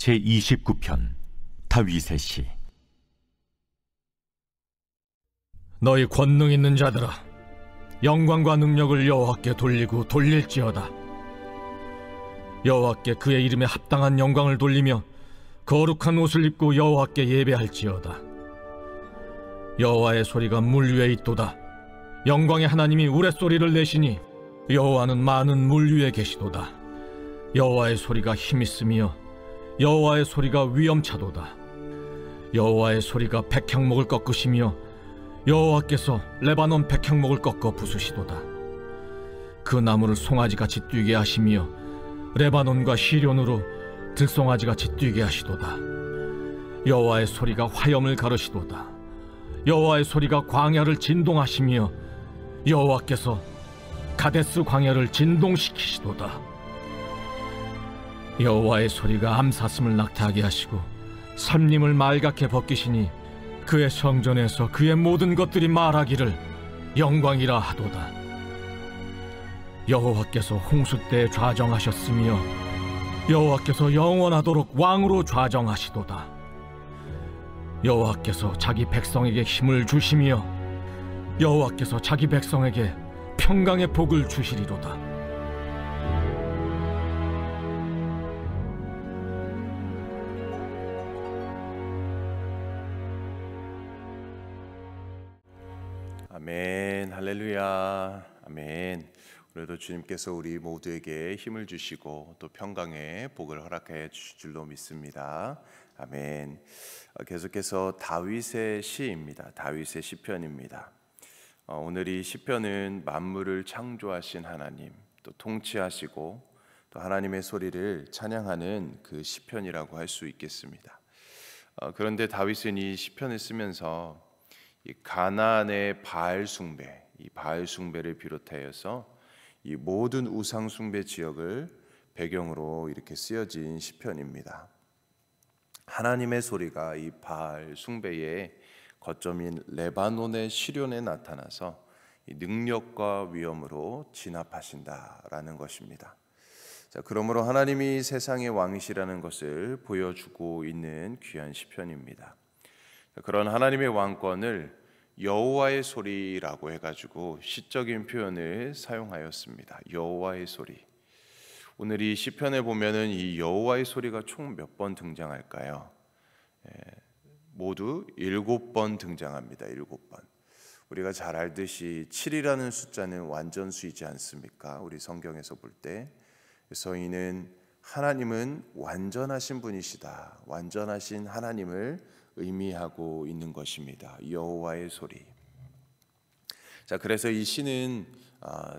제29편 다윗의 시. 너희 권능 있는 자들아, 영광과 능력을 여호와께 돌리고 돌릴지어다. 여호와께 그의 이름에 합당한 영광을 돌리며 거룩한 옷을 입고 여호와께 예배할지어다. 여호와의 소리가 물 위에 있도다. 영광의 하나님이 우레소리를 내시니 여호와는 많은 물 위에 계시도다. 여호와의 소리가 힘있으며 여호와의 소리가 위엄차도다. 여호와의 소리가 백향목을 꺾으시며 여호와께서 레바논 백향목을 꺾어 부수시도다. 그 나무를 송아지같이 뛰게 하시며 레바논과 시련으로 들송아지같이 뛰게 하시도다. 여호와의 소리가 화염을 가르시도다. 여호와의 소리가 광야를 진동하시며 여호와께서 가데스 광야를 진동시키시도다. 여호와의 소리가 암사슴을 낙타하게 하시고 설림을 말갛게 벗기시니 그의 성전에서 그의 모든 것들이 말하기를 영광이라 하도다. 여호와께서 홍수 때 좌정하셨으며 여호와께서 영원하도록 왕으로 좌정하시도다. 여호와께서 자기 백성에게 힘을 주시며 여호와께서 자기 백성에게 평강의 복을 주시리로다. 아멘. 할렐루야. 아멘. 오늘도 주님께서 우리 모두에게 힘을 주시고 또 평강의 복을 허락해 주실 줄로 믿습니다. 아멘. 계속해서 다윗의 시입니다. 다윗의 시편입니다. 오늘 이 시편은 만물을 창조하신 하나님, 또 통치하시고 또 하나님의 소리를 찬양하는 그 시편이라고 할 수 있겠습니다. 그런데 다윗은 이 시편을 쓰면서 이 가나안의 바알 숭배, 이 바알 숭배를 비롯하여서 이 모든 우상 숭배 지역을 배경으로 이렇게 쓰여진 시편입니다. 하나님의 소리가 이 바알 숭배의 거점인 레바논의 시련에 나타나서 이 능력과 위엄으로 진압하신다라는 것입니다. 자, 그러므로 하나님이 세상의 왕이시라는 것을 보여주고 있는 귀한 시편입니다. 그런 하나님의 왕권을 여호와의 소리라고 해가지고 시적인 표현을 사용하였습니다. 여호와의 소리. 오늘 이 시편에 보면은 이 여호와의 소리가 총 몇 번 등장할까요? 모두 7번 등장합니다. 7번. 우리가 잘 알듯이 7이라는 숫자는 완전수이지 않습니까? 우리 성경에서 볼 때. 그래서 이는 하나님은 완전하신 분이시다. 완전하신 하나님을 의미하고 있는 것입니다. 여호와의 소리. 자, 그래서 이 시는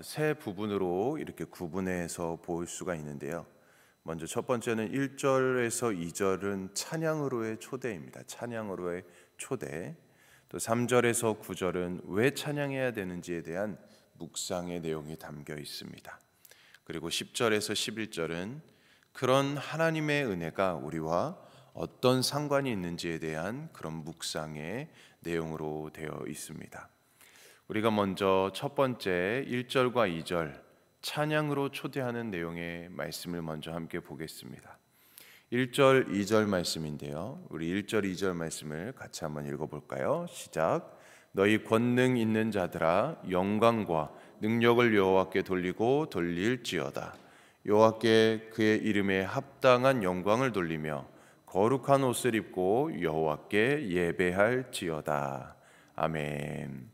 세 부분으로 이렇게 구분해서 볼 수가 있는데요. 먼저 첫 번째는 1절에서 2절은 찬양으로의 초대입니다. 찬양으로의 초대. 또 3절에서 9절은 왜 찬양해야 되는지에 대한 묵상의 내용이 담겨 있습니다. 그리고 10절에서 11절은 그런 하나님의 은혜가 우리와 어떤 상관이 있는지에 대한 그런 묵상의 내용으로 되어 있습니다. 우리가 먼저 첫 번째 1절과 2절 찬양으로 초대하는 내용의 말씀을 먼저 함께 보겠습니다. 1절, 2절 말씀인데요. 우리 1절, 2절 말씀을 같이 한번 읽어볼까요? 시작. 너희 권능 있는 자들아 영광과 능력을 여호와께 돌리고 돌릴지어다. 여호와께 그의 이름에 합당한 영광을 돌리며 거룩한 옷을 입고 여호와께 예배할지어다. 아멘.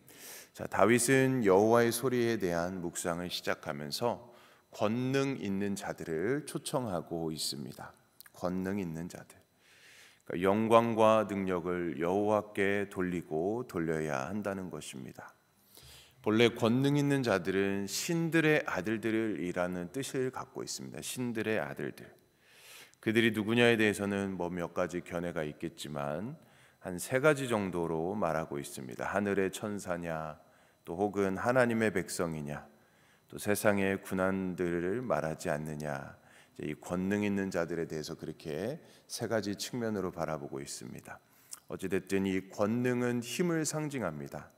자, 다윗은 여호와의 소리에 대한 묵상을 시작하면서 권능 있는 자들을 초청하고 있습니다. 권능 있는 자들. 그러니까 영광과 능력을 여호와께 돌리고 돌려야 한다는 것입니다. 본래 권능 있는 자들은 신들의 아들들이라는 뜻을 갖고 있습니다. 신들의 아들들. 그들이 누구냐에 대해서는 몇 가지 견해가 있겠지만 한 3가지 정도로 말하고 있습니다. 하늘의 천사냐, 또 혹은 하나님의 백성이냐, 또 세상의 군안들을 말하지 않느냐. 이 권능 있는 자들에 대해서 그렇게 3가지 측면으로 바라보고 있습니다. 어찌됐든 이 권능은 힘을 상징합니다.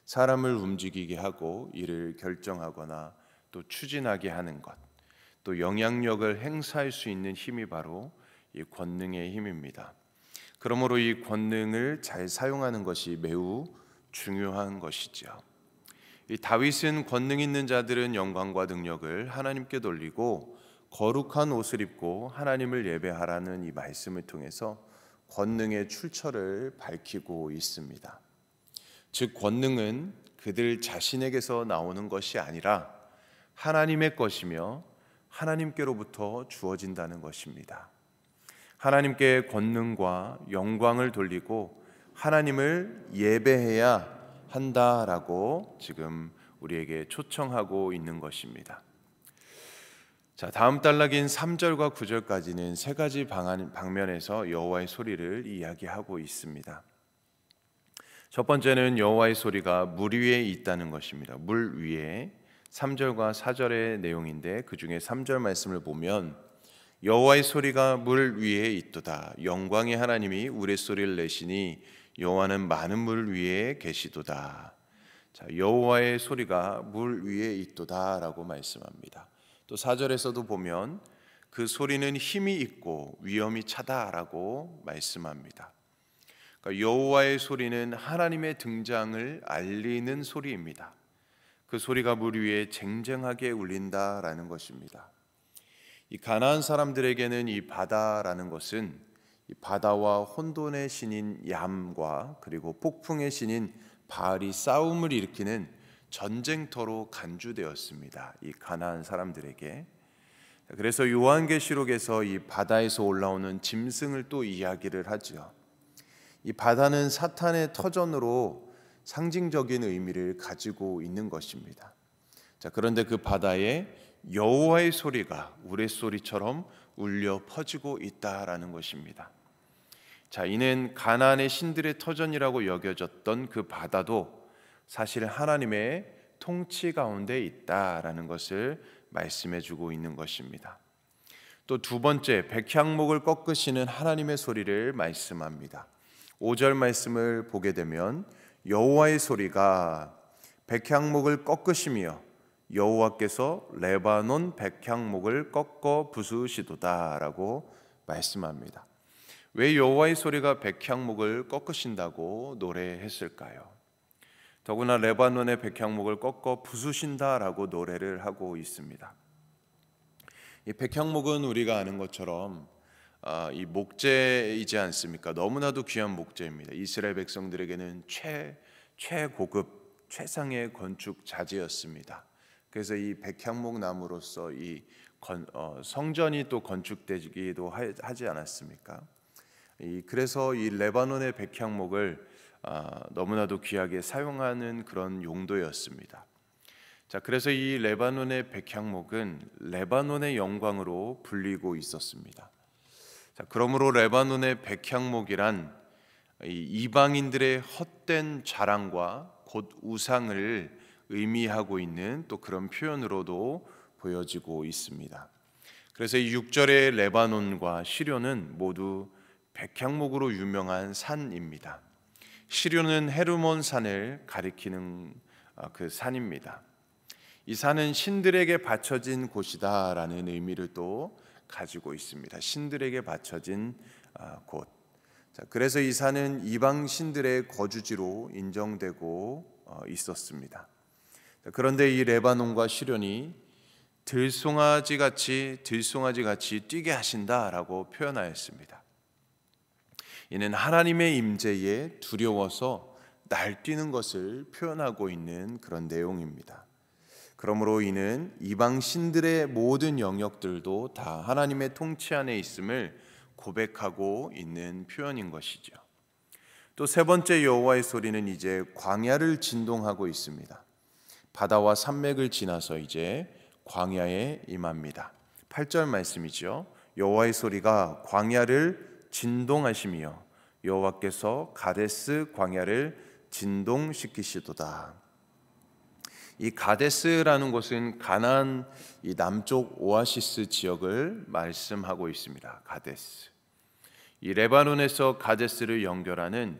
사람을 움직이게 하고 이를 결정하거나 또 추진하게 하는 것, 또 영향력을 행사할 수 있는 힘이 바로 이 권능의 힘입니다. 그러므로 이 권능을 잘 사용하는 것이 매우 중요한 것이죠. 이 다윗은 권능 있는 자들은 영광과 능력을 하나님께 돌리고 거룩한 옷을 입고 하나님을 예배하라는 이 말씀을 통해서 권능의 출처를 밝히고 있습니다. 즉 권능은 그들 자신에게서 나오는 것이 아니라 하나님의 것이며 하나님께로부터 주어진다는 것입니다. 하나님께 권능과 영광을 돌리고 하나님을 예배해야 한다라고 지금 우리에게 초청하고 있는 것입니다. 자, 다음 단락인 3절과 9절까지는 세 가지 방면에서 여호와의 소리를 이야기하고 있습니다. 첫 번째는 여호와의 소리가 물 위에 있다는 것입니다. 물 위에 3절과 4절의 내용인데 그 중에 3절 말씀을 보면 여호와의 소리가 물 위에 있도다. 영광의 하나님이 우레소리를 내시니 여호와는 많은 물 위에 계시도다. 자, 여호와의 소리가 물 위에 있도다라고 말씀합니다. 또 4절에서도 보면 그 소리는 힘이 있고 위엄이 차다라고 말씀합니다. 그러니까 여호와의 소리는 하나님의 등장을 알리는 소리입니다. 그 소리가 물 위에 쟁쟁하게 울린다라는 것입니다. 이 가나안 사람들에게는 이 바다라는 것은 이 바다와 혼돈의 신인 얌과 그리고 폭풍의 신인 바알이 싸움을 일으키는 전쟁터로 간주되었습니다. 이 가나안 사람들에게. 그래서 요한계시록에서 이 바다에서 올라오는 짐승을 또 이야기를 하죠. 이 바다는 사탄의 터전으로 상징적인 의미를 가지고 있는 것입니다. 자, 그런데 그 바다에 여호와의 소리가 우레소리처럼 울려 퍼지고 있다라는 것입니다. 자, 이는 가나안의 신들의 터전이라고 여겨졌던 그 바다도 사실 하나님의 통치 가운데 있다라는 것을 말씀해 주고 있는 것입니다. 또 두 번째, 백향목을 꺾으시는 하나님의 소리를 말씀합니다. 5절 말씀을 보게 되면 여호와의 소리가 백향목을 꺾으시며 여호와께서 레바논 백향목을 꺾어 부수시도다라고 말씀합니다. 왜 여호와의 소리가 백향목을 꺾으신다고 노래했을까요? 더구나 레바논의 백향목을 꺾어 부수신다라고 노래를 하고 있습니다. 이 백향목은 우리가 아는 것처럼 이 목재이지 않습니까? 너무나도 귀한 목재입니다. 이스라엘 백성들에게는 최고급 최상의 건축 자재였습니다. 그래서 이 백향목 나무로서 이 성전이 또 건축되기도 하지 않았습니까? 그래서 이 레바논의 백향목을 너무나도 귀하게 사용하는 그런 용도였습니다. 자, 그래서 이 레바논의 백향목은 레바논의 영광으로 불리고 있었습니다. 자, 그러므로 레바논의 백향목이란 이방인들의 헛된 자랑과 곧 우상을 의미하고 있는 또 그런 표현으로도 보여지고 있습니다. 그래서 이 6절의 레바논과 시료는 모두 백향목으로 유명한 산입니다. 시료는 헤르몬 산을 가리키는 그 산입니다. 이 산은 신들에게 바쳐진 곳이다라는 의미를 또 가지고 있습니다. 신들에게 바쳐진 곳. 자, 그래서 이 산은 이방 신들의 거주지로 인정되고 있었습니다. 자, 그런데 이 레바논과 시련이 들송아지 같이 뛰게 하신다라고 표현하였습니다. 이는 하나님의 임재에 두려워서 날뛰는 것을 표현하고 있는 그런 내용입니다. 그러므로 이는 이방 신들의 모든 영역들도 다 하나님의 통치 안에 있음을 고백하고 있는 표현인 것이죠. 또 세 번째 여호와의 소리는 이제 광야를 진동하고 있습니다. 바다와 산맥을 지나서 이제 광야에 임합니다. 8절 말씀이죠. 여호와의 소리가 광야를 진동하시며 여호와께서 가데스 광야를 진동시키시도다. 이 가데스라는 곳은 가나안 이 남쪽 오아시스 지역을 말씀하고 있습니다. 가데스. 이 레바논에서 가데스를 연결하는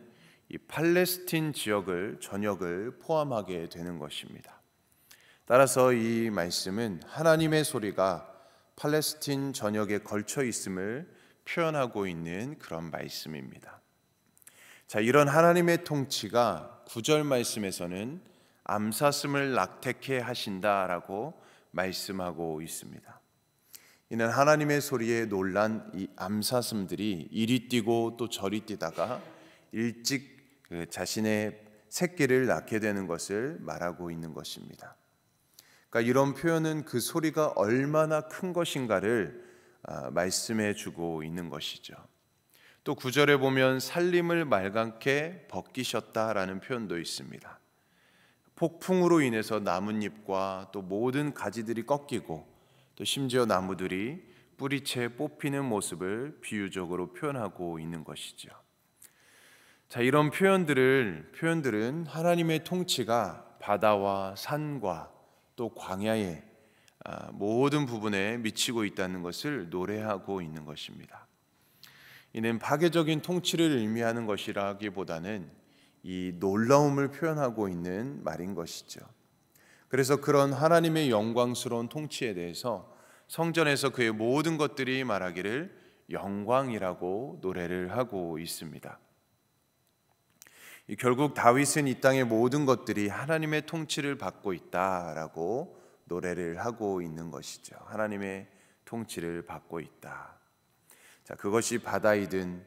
이 팔레스틴 지역을 전역을 포함하게 되는 것입니다. 따라서 이 말씀은 하나님의 소리가 팔레스틴 전역에 걸쳐 있음을 표현하고 있는 그런 말씀입니다. 자, 이런 하나님의 통치가 9절 말씀에서는 암사슴을 낙태케 하신다라고 말씀하고 있습니다. 이는 하나님의 소리에 놀란 이 암사슴들이 이리 뛰고 또 저리 뛰다가 일찍 자신의 새끼를 낳게 되는 것을 말하고 있는 것입니다. 그러니까 이런 표현은 그 소리가 얼마나 큰 것인가를 말씀해 주고 있는 것이죠. 또 9절에 보면 살림을 말갛게 벗기셨다라는 표현도 있습니다. 폭풍으로 인해서 나뭇잎과 또 모든 가지들이 꺾이고 또 심지어 나무들이 뿌리채 뽑히는 모습을 비유적으로 표현하고 있는 것이죠. 자, 이런 표현들은 하나님의 통치가 바다와 산과 또 광야의 모든 부분에 미치고 있다는 것을 노래하고 있는 것입니다. 이는 파괴적인 통치를 의미하는 것이라기보다는 이 놀라움을 표현하고 있는 말인 것이죠. 그래서 그런 하나님의 영광스러운 통치에 대해서 성전에서 그의 모든 것들이 말하기를 영광이라고 노래를 하고 있습니다. 결국 다윗은 이 땅의 모든 것들이 하나님의 통치를 받고 있다라고 노래를 하고 있는 것이죠. 하나님의 통치를 받고 있다. 자, 그것이 바다이든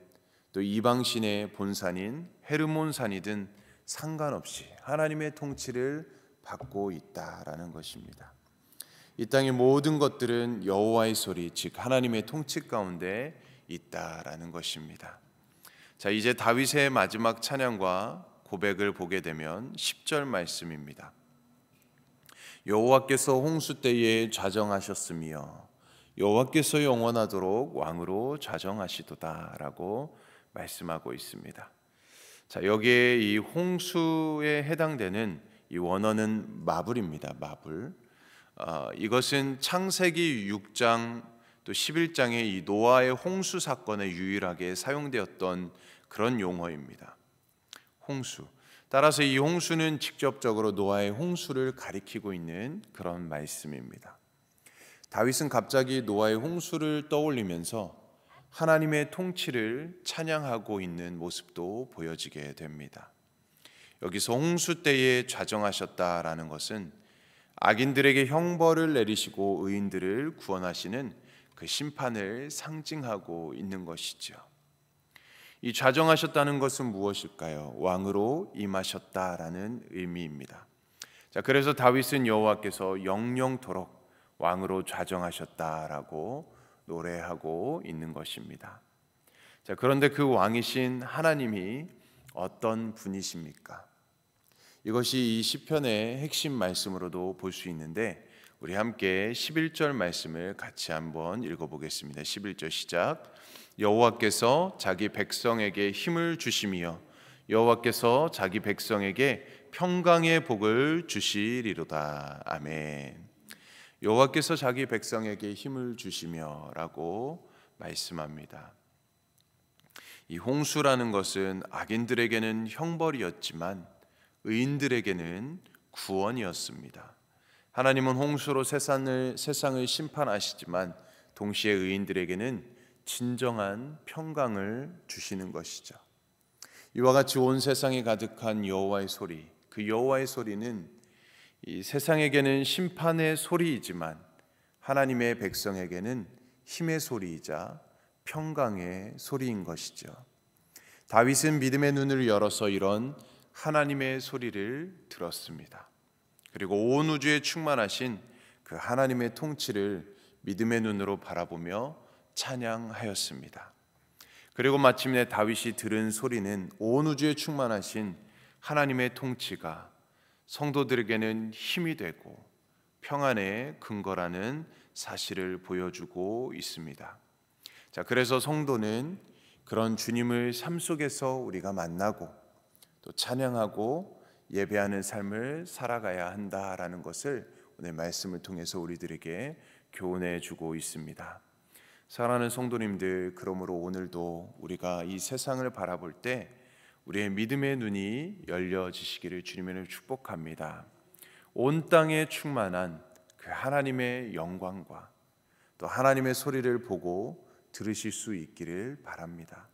또 이방신의 본산인 헤르몬산이든 상관없이 하나님의 통치를 받고 있다라는 것입니다. 이 땅의 모든 것들은 여호와의 소리, 즉 하나님의 통치 가운데 있다라는 것입니다. 자, 이제 다윗의 마지막 찬양과 고백을 보게 되면 10절 말씀입니다. 여호와께서 홍수 때에 좌정하셨으며 여호와께서 영원하도록 왕으로 좌정하시도다라고 말씀하고 있습니다. 자, 여기에 이 홍수에 해당되는 이 원어는 마불입니다. 마불. 이것은 창세기 6장 또 11장의 이 노아의 홍수 사건에 유일하게 사용되었던 그런 용어입니다. 홍수. 따라서 이 홍수는 직접적으로 노아의 홍수를 가리키고 있는 그런 말씀입니다. 다윗은 갑자기 노아의 홍수를 떠올리면서 하나님의 통치를 찬양하고 있는 모습도 보여지게 됩니다. 여기서 홍수 때에 좌정하셨다라는 것은 악인들에게 형벌을 내리시고 의인들을 구원하시는 그 심판을 상징하고 있는 것이죠. 이 좌정하셨다는 것은 무엇일까요? 왕으로 임하셨다라는 의미입니다. 자, 그래서 다윗은 여호와께서 영영토록 왕으로 좌정하셨다라고 노래하고 있는 것입니다. 자, 그런데 그 왕이신 하나님이 어떤 분이십니까? 이것이 이 시편의 핵심 말씀으로도 볼 수 있는데 우리 함께 11절 말씀을 같이 한번 읽어보겠습니다. 11절 시작. 여호와께서 자기 백성에게 힘을 주시며 여호와께서 자기 백성에게 평강의 복을 주시리로다. 아멘. 여호와께서 자기 백성에게 힘을 주시며라고 말씀합니다. 이 홍수라는 것은 악인들에게는 형벌이었지만 의인들에게는 구원이었습니다. 하나님은 홍수로 세상을 심판하시지만 동시에 의인들에게는 진정한 평강을 주시는 것이죠. 이와 같이 온 세상에 가득한 여호와의 소리, 그 여호와의 소리는 이 세상에게는 심판의 소리이지만 하나님의 백성에게는 힘의 소리이자 평강의 소리인 것이죠. 다윗은 믿음의 눈을 열어서 이런 하나님의 소리를 들었습니다. 그리고 온 우주에 충만하신 그 하나님의 통치를 믿음의 눈으로 바라보며 찬양하였습니다. 그리고 마침내 다윗이 들은 소리는 온 우주에 충만하신 하나님의 통치가 성도들에게는 힘이 되고 평안의 근거라는 사실을 보여주고 있습니다. 자, 그래서 성도는 그런 주님을 삶 속에서 우리가 만나고 또 찬양하고 예배하는 삶을 살아가야 한다라는 것을 오늘 말씀을 통해서 우리들에게 교훈해 주고 있습니다. 사랑하는 성도님들, 그러므로 오늘도 우리가 이 세상을 바라볼 때 우리의 믿음의 눈이 열려지시기를 주님을 축복합니다. 온 땅에 충만한 그 하나님의 영광과 또 하나님의 소리를 보고 들으실 수 있기를 바랍니다.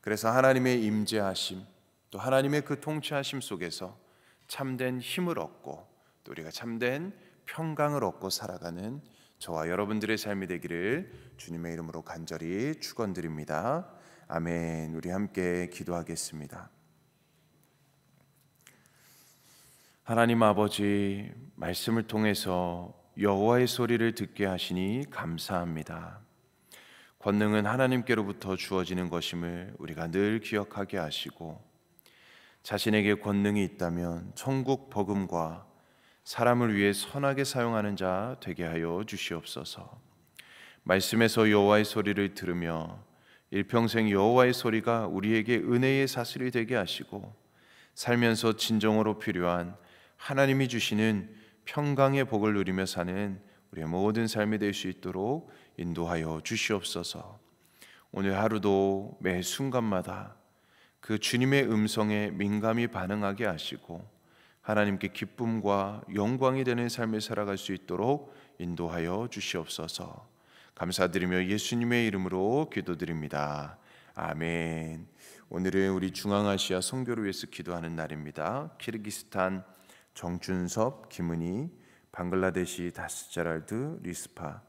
그래서 하나님의 임재하심, 또 하나님의 그 통치하심 속에서 참된 힘을 얻고 또 우리가 참된 평강을 얻고 살아가는 저와 여러분들의 삶이 되기를 주님의 이름으로 간절히 축원드립니다. 아멘. 우리 함께 기도하겠습니다. 하나님 아버지, 말씀을 통해서 여호와의 소리를 듣게 하시니 감사합니다. 권능은 하나님께로부터 주어지는 것임을 우리가 늘 기억하게 하시고, 자신에게 권능이 있다면 천국 복음과 사람을 위해 선하게 사용하는 자 되게 하여 주시옵소서. 말씀에서 여호와의 소리를 들으며 일평생 여호와의 소리가 우리에게 은혜의 사슬이 되게 하시고, 살면서 진정으로 필요한 하나님이 주시는 평강의 복을 누리며 사는 우리의 모든 삶이 될 수 있도록 인도하여 주시옵소서. 오늘 하루도 매 순간마다 그 주님의 음성에 민감히 반응하게 하시고 하나님께 기쁨과 영광이 되는 삶을 살아갈 수 있도록 인도하여 주시옵소서. 감사드리며 예수님의 이름으로 기도드립니다. 아멘. 오늘은 우리 중앙아시아 선교를 위해서 기도하는 날입니다. 키르기스탄 정준섭, 김은희, 방글라데시 다스자랄드, 리스파,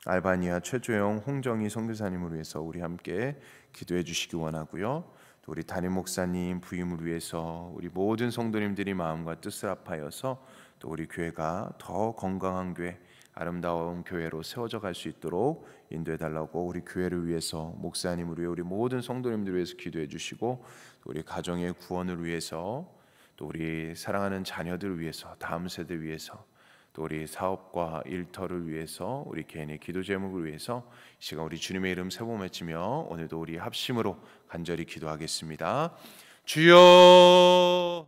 알바니아 최조영, 홍정희 선교사님을 위해서 우리 함께 기도해 주시기 원하고요. 또 우리 담임 목사님 부임을 위해서 우리 모든 성도님들이 마음과 뜻을 합하여서 또 우리 교회가 더 건강한 교회, 아름다운 교회로 세워져 갈 수 있도록 인도해 달라고 우리 교회를 위해서, 목사님을 위해, 우리 모든 성도님들을 위해서 기도해 주시고, 또 우리 가정의 구원을 위해서, 또 우리 사랑하는 자녀들을 위해서, 다음 세대 위해서, 또 우리 사업과 일터를 위해서, 우리 개인의 기도 제목을 위해서 이 시간 우리 주님의 이름 세 번 외치며 오늘도 우리 합심으로 간절히 기도하겠습니다. 주여